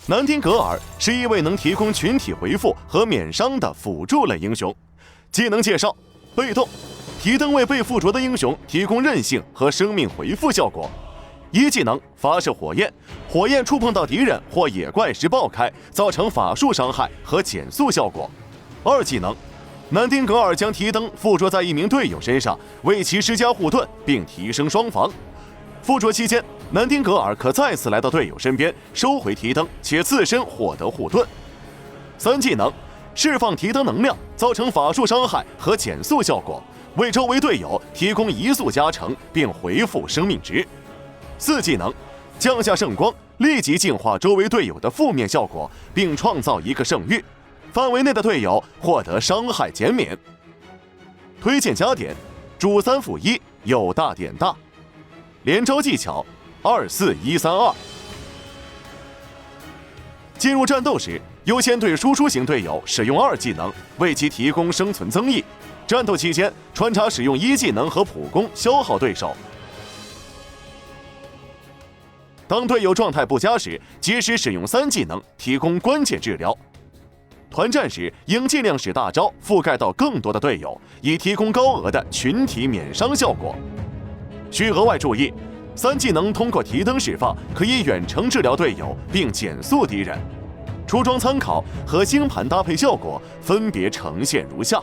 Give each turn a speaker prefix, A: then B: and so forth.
A: 南丁格尔是一位能提供群体回复和免伤的辅助类英雄。技能介绍：被动，提灯为被附着的英雄提供韧性和生命回复效果。一技能发射火焰，火焰触碰到敌人或野怪时爆开，造成法术伤害和减速效果。二技能，南丁格尔将提灯附着在一名队友身上，为其施加护盾，并提升双防。附着期间，南丁格尔可再次来到队友身边，收回提灯，且自身获得护盾。三技能，释放提灯能量，造成法术伤害和减速效果，为周围队友提供移速加成，并回复生命值。四技能，降下圣光，立即净化周围队友的负面效果，并创造一个圣域，范围内的队友获得伤害减免。推荐加点：主3辅1，有大点大。连招技巧24132。进入战斗时，优先对输出型队友使用2技能，为其提供生存增益。战斗期间穿插使用1技能和普攻消耗对手。当队友状态不佳时，及时使用3技能提供关键治疗。团战时应尽量使大招覆盖到更多的队友，以提供高额的群体免伤效果。需额外注意，3技能通过提灯释放，可以远程治疗队友并减速敌人。出装参考和星盘搭配效果分别呈现如下。